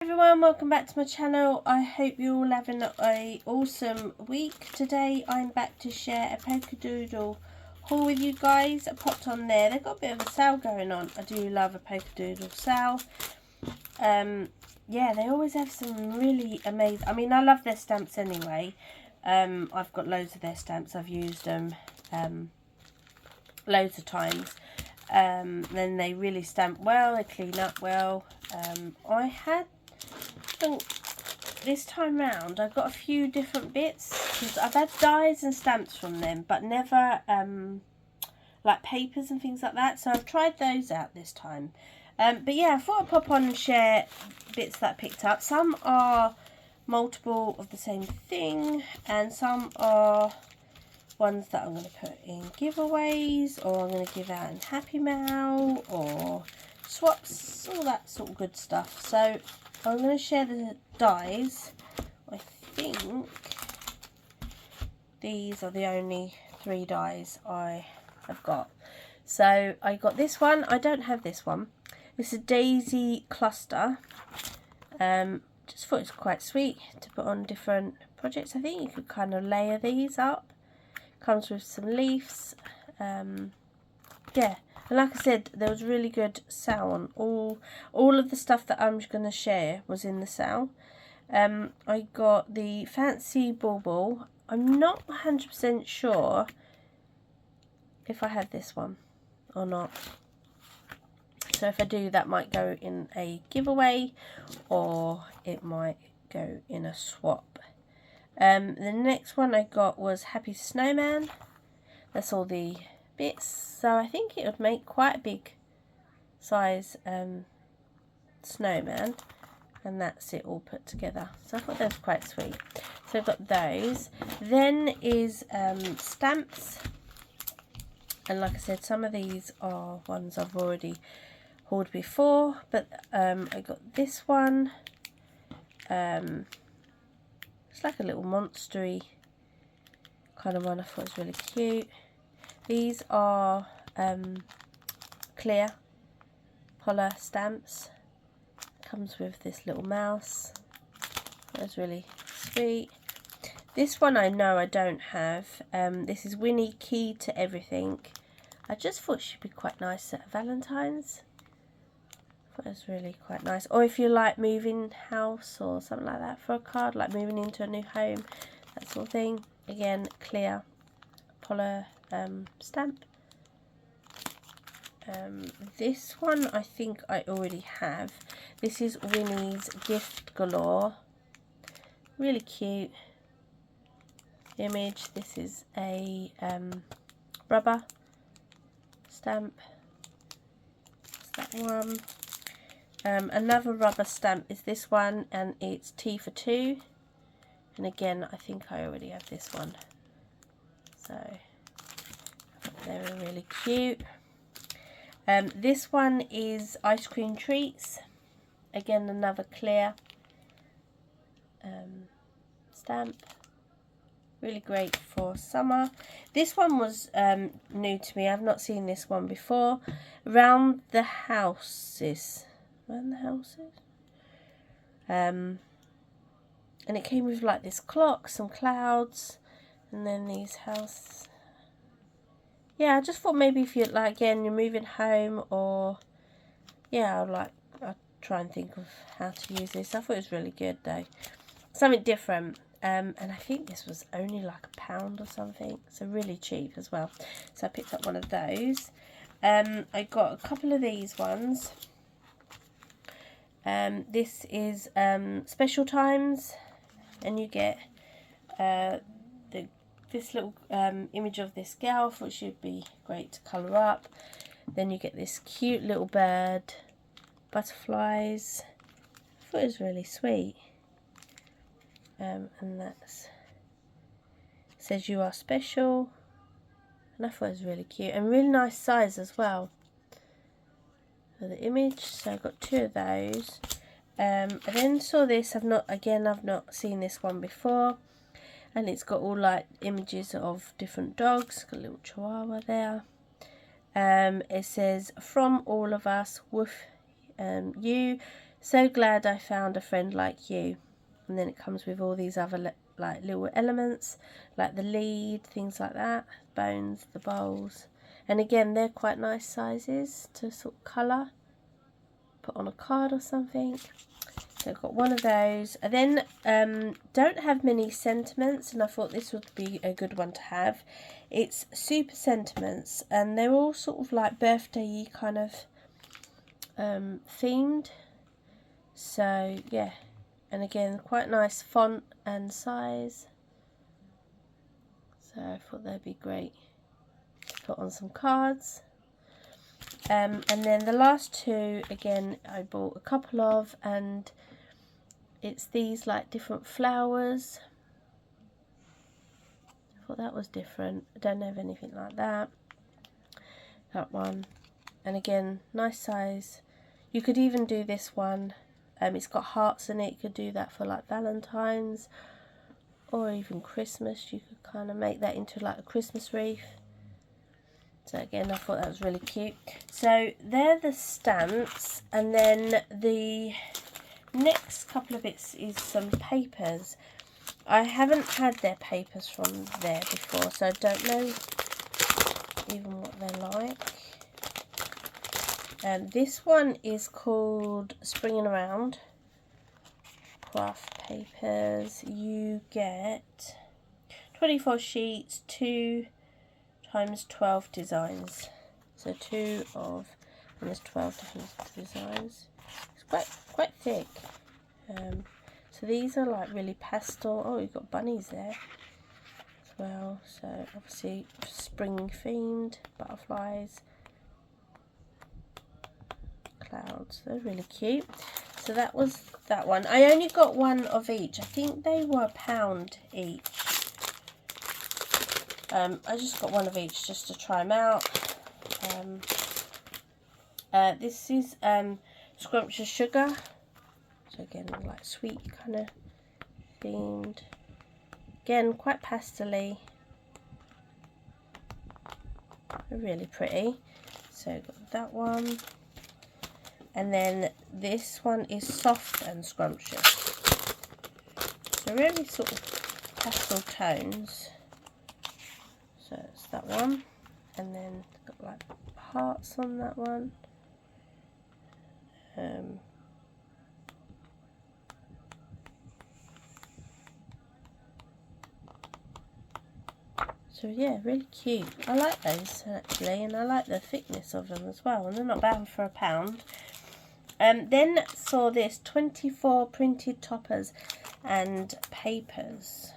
Everyone, welcome back to my channel. I hope you're all having a awesome week. Today I'm back to share a Polka Doodle haul with you guys. I popped on there. They've got a bit of a sale going on. I do love a Polka Doodle sale. Yeah, they always have some really amazing, I mean, I love their stamps anyway. I've got loads of their stamps. I've used them loads of times. Then they really stamp well, they clean up well. I think this time round I got a few different bits because I've had dies and stamps from them, but never like papers and things like that, so I've tried those out this time. But yeah, I thought I'd pop on and share bits that I picked up. Some are multiple of the same thing and some are ones that I'm going to put in giveaways, or I'm going to give out in Happy Mail, or swaps, all that sort of good stuff. So I'm going to share the dies. I think these are the only 3 dies I have got. So I got this one. I don't have this one. It's a daisy cluster. Just thought it was quite sweet to put on different projects. I think you could kind of layer these up. Comes with some leaves. Yeah, and like I said, there was really good sale on all of the stuff that I'm going to share was in the sale. I got the fancy bauble. I'm not 100% sure if I have this one or not. So if I do, that might go in a giveaway or it might go in a swap. The next one I got was Happy Snowman. That's all the bits. So I think it would make quite a big size snowman. And that's it all put together. So I thought that was quite sweet. So I've got those. Then is stamps. And like I said, some of these are ones I've already hauled before. But I got this one. It's like a little monstery kind of one. I thought it was really cute. These are clear polar stamps. Comes with this little mouse. That was really sweet. This one I know I don't have. This is Winnie Key to Everything. I just thought she'd be quite nice at Valentine's. That's really quite nice. Or if you like moving house or something like that for a card, like moving into a new home, that sort of thing. Again, clear polar stamp. This one I think I already have. This is Winnie's Gift Galore. Really cute image. This is a rubber stamp. That's that one. Another rubber stamp is this one, and it's T for 2. And again, I think I already have this one. So they're really cute. This one is Ice Cream Treats. Again, another clear stamp. Really great for summer. This one was new to me. I've not seen this one before. Around the Houses. Around the Houses. And it came with like this clock, some clouds, and then these houses. Yeah, I just thought maybe if you're like, again, you're moving home, or yeah, I'll try and think of how to use this. I thought it was really good though, something different. And I think this was only like £1 or something, so really cheap as well. So I picked up one of those. I got a couple of these ones. This is Special Times, and you get this little image of this girl, which would be great to colour up. Then you get this cute little bird, butterflies. I thought it was really sweet. And that's says you are special, and I thought it was really cute and really nice size as well for the image. So I got 2 of those. I then saw this. I've not seen this one before, and it's got all like images of different dogs. Got a little chihuahua there. It says, from all of us, woof, you So glad I found a friend like you. And then it comes with all these other like little elements, like the lead, things like that, bones, the bowls. And again, they're quite nice sizes to sort of colour, put on a card or something. So I've got one of those. I then don't have many sentiments, and I thought this would be a good one to have. It's Super Sentiments, and they're all sort of like birthday-y kind of themed. So yeah, and again, quite nice font and size. So I thought they'd be great to put on some cards. And then the last two, again, I bought a couple of, and it's these like different flowers. I thought that was different. I don't have anything like that. That one. And again, nice size. You could even do this one. It's got hearts in it. You could do that for like Valentine's or even Christmas. You could kind of make that into like a Christmas wreath. So again, I thought that was really cute. So they're the stamps, and then the next couple of bits is some papers. I haven't had their papers from there before, so I don't know even what they're like. This one is called Springing Around Craft Papers. You get 24 sheets, 2 times 12 designs. So 2 of, and there's 12 different designs. It's quite thick. So these are like really pastel. Oh, you've got bunnies there as well. So obviously spring themed, butterflies, clouds. They're really cute. So that was that one. I only got one of each. I think they were £1 each. I just got one of each just to try them out. This is Scrumptious Sugar. So again, like sweet kind of themed. Again, quite pastel-y. Really pretty. So got that one. And then this one is Soft and Scrumptious. So really sort of pastel tones. So it's that one. And then got like hearts on that one. So yeah, really cute. I like those actually, and I like the thickness of them as well, and they're not bad for £1. Then saw this 24 printed toppers and papers.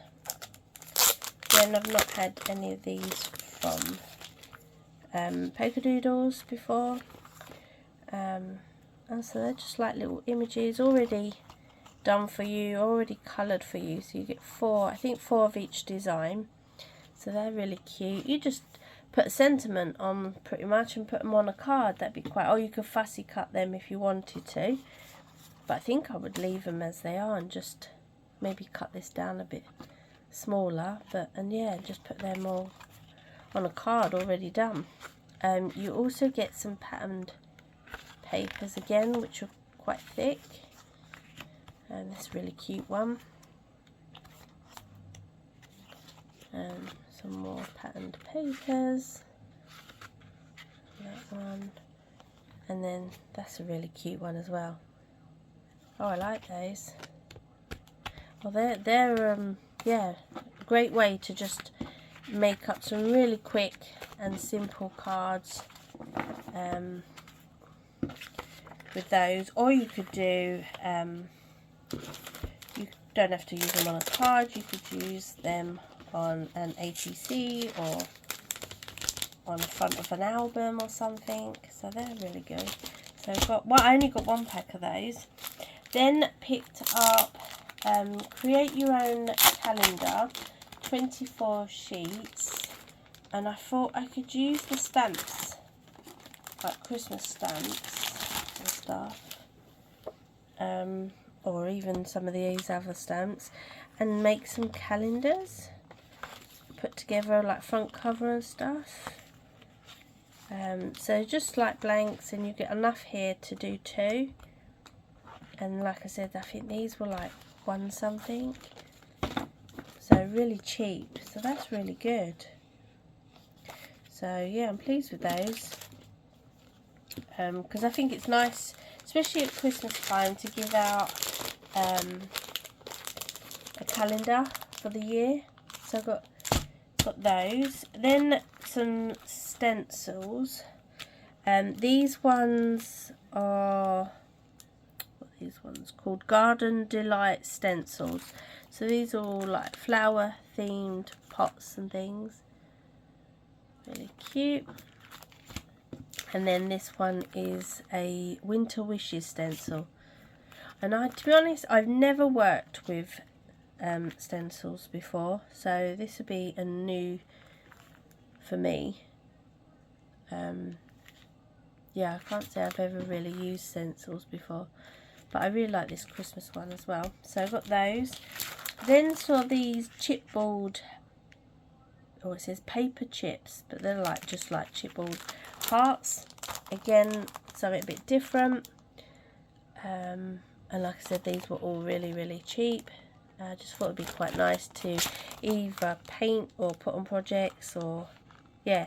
Then I've not had any of these from Polka Doodles before. And so they're just like little images already done for you, already coloured for you. So you get 4, I think 4 of each design. So they're really cute. You just put a sentiment on pretty much and put them on a card. That'd be quite, or you could fussy cut them if you wanted to. But I think I would leave them as they are and just maybe cut this down a bit smaller. And yeah, just put them all on a card already done. You also get some patterned papers again, which are quite thick. And this really cute one. Some more patterned papers. That one. And then that's a really cute one as well. Oh, I like those. Well, they're yeah, a great way to just make up some really quick and simple cards with those. Or you could do, you don't have to use them on a card, you could use them on an ATC or on the front of an album or something. So they're really good. So I've got, well, I only got 1 pack of those. Then picked up Create Your Own Calendar, 24 sheets, and I thought I could use the stamps, like Christmas stamps and stuff, or even some of these other stamps, and make some calendars, put together like front cover and stuff. So just like blanks, and you get enough here to do 2. And like I said, I think these were like one something, so really cheap, so that's really good. So yeah, I'm pleased with those, because I think it's nice, especially at Christmas time, to give out a calendar for the year. So I've got those. Then some stencils. These ones are, what are these ones called? Garden Delight stencils. So these are all like flower themed pots and things. Really cute. And then this one is a Winter Wishes stencil. And to be honest, I've never worked with stencils before, so this would be a new for me. Yeah, I can't say I've ever really used stencils before, but I really like this Christmas one as well. So I've got those. Then saw these chipboard, oh, it says paper chips, but they're like just like chipboard hearts. Again, something a bit different. And like I said, these were all really cheap. I just thought it'd be quite nice to either paint or put on projects, or yeah.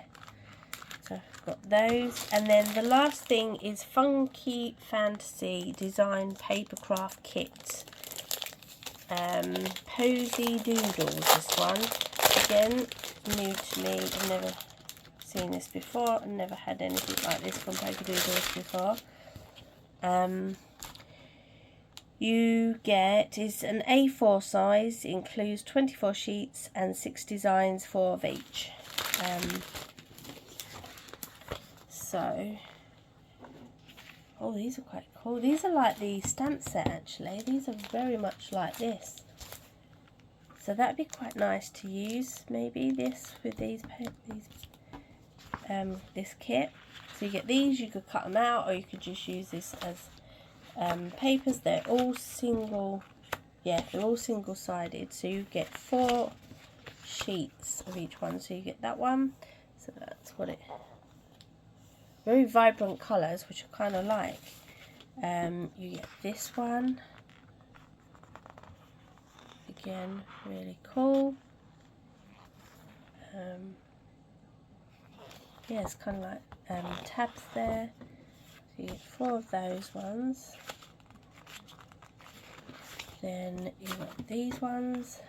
So I've got those. And then the last thing is Funky Fantasy Design Paper Craft Kit. Polka Doodles, this one. Again, new to me. I've never seen this before. I've never had anything like this from Polka Doodles before. You get is an A4 size, includes 24 sheets and 6 designs, 4 of each. So, oh, these are quite cool. These are like the stamp set actually. These are very much like this. So that'd be quite nice to use. Maybe this with this kit. So you get these. You could cut them out, or you could just use this as papers. They're all single, yeah, they're all single-sided, so you get 4 sheets of each one. So you get that one, so that's what it, very vibrant colours, which I kind of like. You get this one, again really cool. Yeah, it's kind of like tabs there. So you get 4 of those ones. Then you got these ones.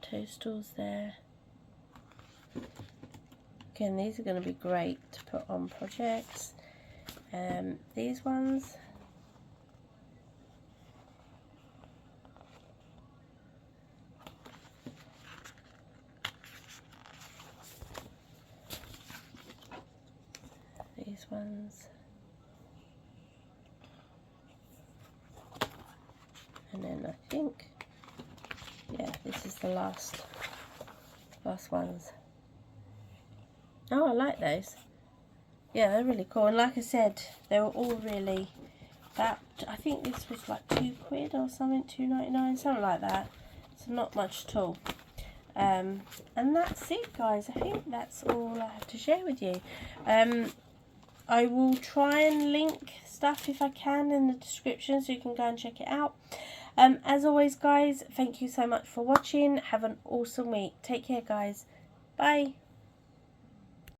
Toastals there. Again, these are going to be great to put on projects. These ones. These ones. And then I think, yeah, this is the last ones. Oh, I like those. Yeah, they're really cool. And like I said, they were all really, I think this was like £2 or something, £2.99, something like that. So not much at all. And that's it, guys. I think that's all I have to share with you. I will try and link stuff if I can in the description, so you can go and check it out. As always, guys, thank you so much for watching. Have an awesome week. Take care, guys. Bye.